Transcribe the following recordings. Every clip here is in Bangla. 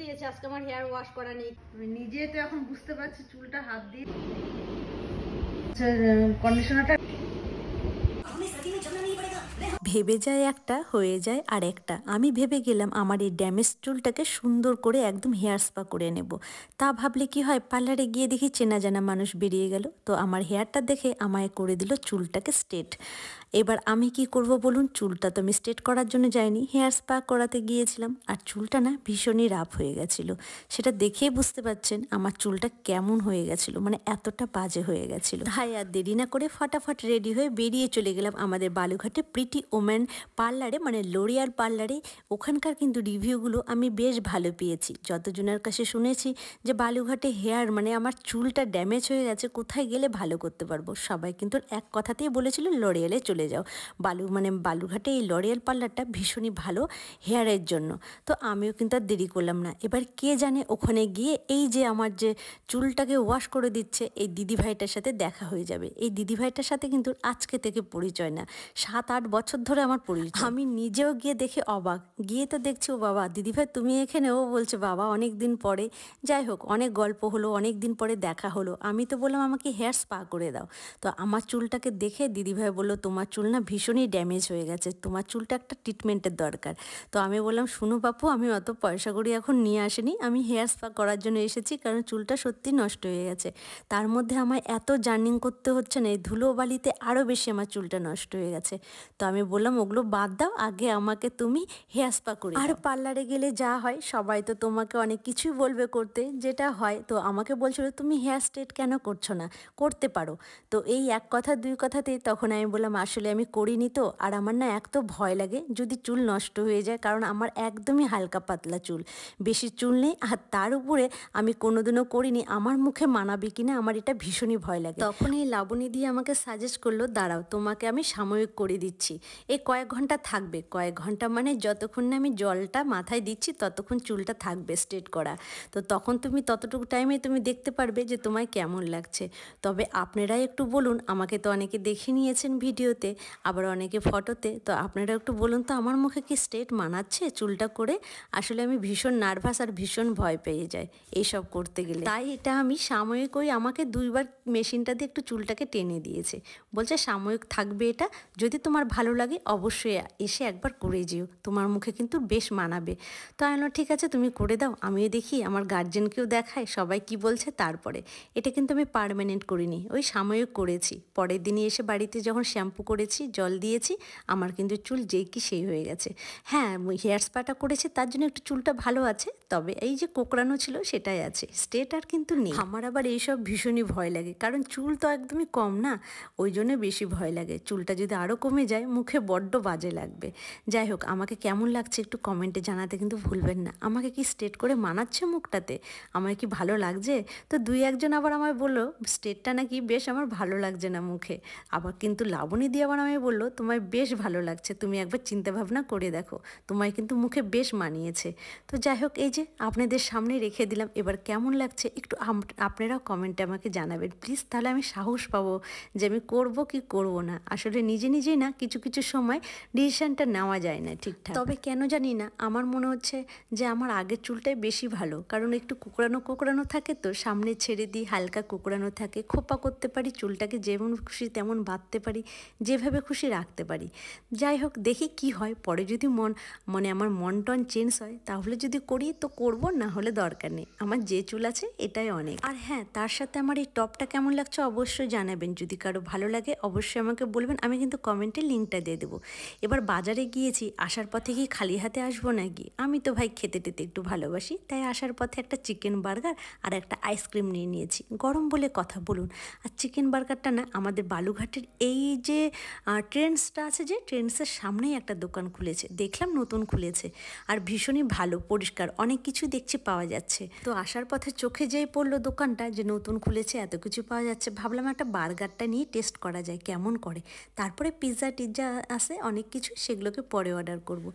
দিয়েছে, আজকে আমার হেয়ার ওয়াশ করা নেই। আমি নিজে তো এখন বুঝতে পারছি চুলটা হাত দিয়ে কন্ডিশনারটা ভেবে যায় একটা, হয়ে যায় আর একটা। আমি ভেবে গেলাম আমার এই ড্যামেজ চুলটাকে সুন্দর করে একদম হেয়ার স্পা করে নেব। তা ভাবলে কি হয়, পার্লারে গিয়ে দেখি চেনা জানা মানুষ বেরিয়ে গেল, তো আমার হেয়ারটা দেখে আমায় করে দিল চুলটাকে স্ট্রেট। এবার আমি কি করব বলুন, চুলটা তো আমি স্ট্রেট করার জন্য যাইনি, হেয়ার স্পা করাতে গিয়েছিলাম। আর চুলটা না ভীষণই রাফ হয়ে গেছিলো, সেটা দেখেই বুঝতে পারছেন আমার চুলটা কেমন হয়ে গেছিলো, মানে এতটা বাজে হয়ে গেছিলো। তাই আর দেরি না করে ফটাফট রেডি হয়ে বেরিয়ে চলে গেলাম আমাদের বালুঘাটে প্রিটি ওম্যান পার্লারে, মানে লরিয়াল পার্লারে। ওখানকার কিন্তু রিভিউগুলো আমি বেশ ভালো পেয়েছি। যতজনের কাছে শুনেছি যে বালুঘাটে হেয়ার মানে আমার চুলটা ড্যামেজ হয়ে গেছে, কোথায় গেলে ভালো করতে পারবো, সবাই কিন্তু এক কথাতেই বলেছিল লরিয়ালে চলে যাও। বালুঘাটে এই লরিয়াল পার্লারটা ভীষণই ভালো হেয়ারের জন্য। তো আমিও কিন্তু আর দেরি করলাম না, এবার কে জানে ওখানে গিয়ে এই যে আমার যে চুলটাকে ওয়াশ করে দিচ্ছে এই দিদিভাইটার সাথে দেখা হয়ে যাবে। এই দিদিভাইটার সাথে কিন্তু আজকে থেকে পরিচয় না, 7-8 বছর ধরে আমার পরিচয়। আমি নিজেও গিয়ে দেখে অবাক, গিয়ে তো দেখছি ও বাবা দিদিভাই তুমি এখানে। ও বলছে বাবা অনেক দিন পরে, যাই হোক অনেক গল্প হলো, অনেক দিন পরে দেখা হলো। আমি তো বললাম আমাকে হেয়ার স্পা করে দাও। তো আমার চুলটাকে দেখে দিদিভাই বললো তোমার চুল না ভীষণই ড্যামেজ হয়ে গেছে, তোমার চুলটা একটা ট্রিটমেন্টের দরকার। তো আমি বললাম শুনো বাপু, আমি অত পয়সা করি এখন নিয়ে আসিনি, আমি হেয়ার স্পা করার জন্য এসেছি, কারণ চুলটা সত্যি নষ্ট হয়ে গেছে। তার মধ্যে আমার এত জার্নিং করতে হচ্ছে না, এই ধুলো বালিতে আরও বেশি আমার চুলটা নষ্ট হয়ে গেছে। তো আমি বললাম ওগুলো বাদ দাও, আগে আমাকে তুমি হেয়ার স্পা করে দাও। আর পার্লারে গেলে যা হয়, সবাই তো তোমাকে অনেক কিছুই বলবে করতে, যেটা হয়। তো আমাকে বলছিল তুমি হেয়ার স্ট্রেট কেন করছো না, করতে পারো। তো এই এক কথা দুই কথাতেই তখন আমি বললাম আসলে আমি করিনি তো, আর আমার না এক তো ভয় লাগে যদি চুল নষ্ট হয়ে যায়, কারণ আমার একদমই হালকা পাতলা চুল, বেশি চুল নেই। আর তার উপরে আমি কোনোদিনও করিনি, আমার মুখে মানাবে কিনা আমার এটা ভীষণই ভয় লাগে। তখন এই লাবণী দিয়ে আমাকে সাজেস্ট করলো দাঁড়াও তোমাকে আমি সাময়িক করে দিচ্ছি, এই কয়েক ঘন্টা থাকবে, কয়েক ঘন্টা মানে যতক্ষণ না আমি জলটা মাথায় দিচ্ছি ততক্ষণ চুলটা থাকবে স্ট্রেট করা। তো তখন তুমি ততটুকু টাইমে তুমি দেখতে পারবে যে তোমায় কেমন লাগছে। তবে আপনারাই একটু বলুন, আমাকে তো অনেকে দেখে নিয়েছেন ভিডিওতে, আবার অনেকে ফটোতে, তো আপনারা একটু বলুন তো আমার মুখে কি স্ট্রেট মানাচ্ছে চুলটা করে। আসলে আমি ভীষণ নার্ভাস আর ভীষণ ভয় পেয়ে যাই এইসব করতে গেলে, তাই এটা আমি সাময়িক ওই আমাকে 2বার মেশিনটা দিয়ে একটু চুলটাকে টেনে দিয়েছে, বলছে সাময়িক থাকবে এটা, যদি তোমার ভালো লাগে অবশ্যই এসে একবার করে যেও, তোমার মুখে কিন্তু বেশ মানাবে। তো আমি বললাম ঠিক আছে তুমি করে দাও, আমিও দেখি আমার গার্জেনকেও দেখাই সবাই কি বলছে। তারপরে এটা কিন্তু আমি পার্মানেন্ট করিনি, ওই সাময়িক করেছি। পরের দিনই এসে বাড়িতে যখন শ্যাম্পু করেছি, জল দিয়েছি, আমার কিন্তু চুল যেই কি সেই হয়ে গেছে। হ্যাঁ হেয়ার স্পাটা করেছি তার জন্য একটু চুলটা ভালো আছে, তবে এই যে কোকড়ানো ছিল সেটাই আছে, স্ট্রেট আর কিন্তু নেই। আমার আবার এইসব ভীষণই ভয় লাগে, কারণ চুল তো একদমই কম না, ওই জন্য বেশি ভয় লাগে। চুলটা যদি আরও কমে যায় মুখে বড্ড বাজে লাগবে। যাই হোক আমাকে কেমন লাগছে একটু কমেন্টে জানাতে কিন্তু ভুলবেন না। আমাকে কি স্ট্রেট করে মানাচ্ছে মুখটাতে, আমার কি ভালো লাগছে? তো 2-1জন আবার আমায় বললো স্ট্রেটটা নাকি বেশ আমার ভালো লাগছে না মুখে। আবার কিন্তু লাবণী দিয়ে আবার আমায় বললো তোমায় বেশ ভালো লাগছে, তুমি একবার চিন্তা ভাবনা করে দেখো, তোমায় কিন্তু মুখে বেশ মানিয়েছে। তো যাই হোক এই যে আপনাদের সামনে রেখে দিলাম, এবার কেমন লাগছে একটু আপনারাও কমেন্টে আমাকে জানাবেন প্লিজ, তাহলে আমি সাহস পাবো যে আমি করব কি করব না। আসলে নিজে নিজেই না কিছু কিছু সময় ডিসিশনটা নেওয়া যায় না ঠিকঠাক। তবে কেন জানি না আমার মনে হচ্ছে যে আমার আগের চুলটাই বেশি ভালো, কারণ একটু কোকড়ানো কোকড়ানো থাকে, তো সামনে ছেড়ে দিই, হালকা কোকড়ানো থাকে, খোপা করতে পারি, চুলটাকে যেমন খুশি তেমন বাঁধতে পারি, যেভাবে খুশি রাখতে পারি। যাই হোক দেখি কি হয়, পরে যদি আমার মন টন চেঞ্জ হয় তাহলে যদি করি তো করব, না হলে দরকার নেই, আমার যে চুল আছে এটাই অনেক। আর হ্যাঁ তার সাথে আমার এই টপটা কেমন লাগছে অবশ্যই জানাবেন, যদি কারো ভালো লাগে অবশ্যই আমাকে বলবেন, আমি কিন্তু কমেন্টে লিঙ্কটা দিয়ে দেবো। এবার বাজারে গিয়েছি, আসার পথে কি খালি হাতে আসবো নাকি, আমি তো ভাই খেতে টেতে একটু ভালোবাসি, তাই আসার পথে একটা চিকেন বার্গার আর একটা আইসক্রিম নিয়ে নিয়েছি। গরম বলে কথা বলুন, আর চিকেন বার্গারটা না আমাদের বালুঘাটের এই যে ট্রেন্ডসটা আছে, যে ট্রেন্ডসের সামনেই একটা দোকান খুলেছে, দেখলাম নতুন খুলেছে, আর ভীষণই ভালো পরিষ্কার, অনেক কিছু দেখছি পাওয়া যাচ্ছে। তো আসার পথে চোখে যেই পড়লো দোকানটা যে নতুন খুলেছে, এত কিছু পাওয়া যাচ্ছে, ভাবলাম একটা বার্গারটা নিয়ে টেস্ট করা যায় কেমন করে, তারপরে পিৎজা টিৎজা আসে অনেক কিছু, সেগুলোকে পরে অর্ডার করব।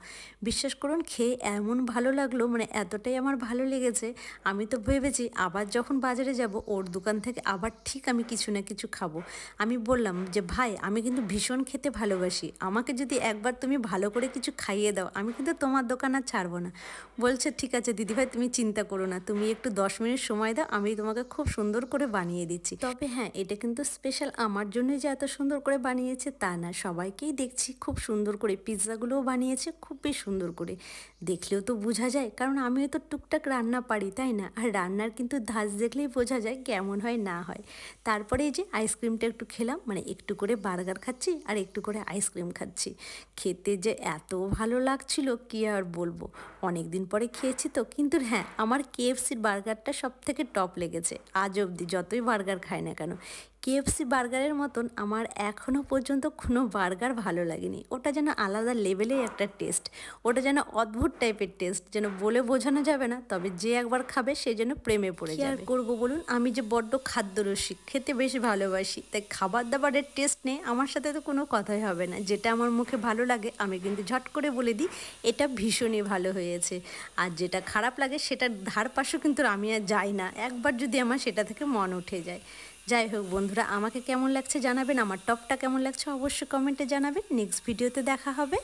বিশ্বাস করুন খেয়ে এমন ভালো লাগলো, মানে এতটাই আমার ভালো লেগেছে, আমি তো ভেবেছি আবার যখন বাজারে যাব ওর দোকান থেকে আবার ঠিক আমি কিছু না কিছু খাবো। আমি বললাম যে ভাই আমি কিন্তু ভীষণ খেতে ভালোবাসি, আমাকে যদি একবার তুমি ভালো করে কিছু খাইয়ে দাও আমি কিন্তু তোমার দোকান আর ছাড়বো না। বলছে ঠিক আছে দিদিভাই তুমি চিন্তা করো না, তুমি একটু 10 মিনিট সময় দাও, আমি তোমাকে খুব সুন্দর করে বানিয়ে দিচ্ছি। তবে হ্যাঁ, এটা কিন্তু স্পেশাল আমার জন্যই যে এত সুন্দর করে বানিয়েছে তা না, সবাইকেই দেখছি খুব সুন্দর করে পিৎজাগুলোও বানিয়েছে খুব বেশ সুন্দর করে, দেখলেও তো বোঝা যায় কারণ আমিও তো টুকটাক রান্না পারি তাই না, আর রান্নার কিন্তু ধাঁচ দেখলেই বোঝা যায় কেমন হয় না হয়। তারপরে এই যে আইসক্রিমটা একটু খেলাম, মানে একটু করে বার্গার খাচ্ছি আর একটু করে আইসক্রিম খাচ্ছি, খেতে যে এত ভালো লাগছিল কি আর বলবো। অনেক দিন পরে খেয়েছি তো, কিন্তু হ্যাঁ আমার কেএফসির বার্গারটা সব থেকে টপ লেগেছে আজ অবধি, যতই বার্গার খাই না কেন। কেএফসি বার্গারের মতন আমার এখনও পর্যন্ত কোনো বার্গার ভালো লাগেনি, ওটা যেন আলাদা লেভেলের একটা টেস্ট, ওটা যেন অদ্ভুত টাইপের টেস্ট, যেন বলে বোঝানো যাবে না, তবে যে একবার খাবে সে যেন প্রেমে পড়ে যাবে। আর করবো বলুন, আমি যে বড্ড খাদ্যরসিক, খেতে বেশ ভালোবাসি, তাই খাবার দাবারের টেস্ট নেই আমার সাথে তো কোনো কথাই হবে না, যেটা আমার মুখে ভালো লাগে আমি কিন্তু ঝট করে বলে দিই এটা ভীষণই ভালো হয়েছে, আর যেটা খারাপ লাগে সেটার ধার পাশেও কিন্তু আমি আর যাই না, একবার যদি আমার সেটা থেকে মন উঠে যায়। যাই হোক বন্ধুরা, আমাকে কেমন লাগছে জানাবেন, আমার টপটা কেমন লাগছে অবশ্যই কমেন্টে জানাবেন। নেক্সট ভিডিওতে দেখা হবে।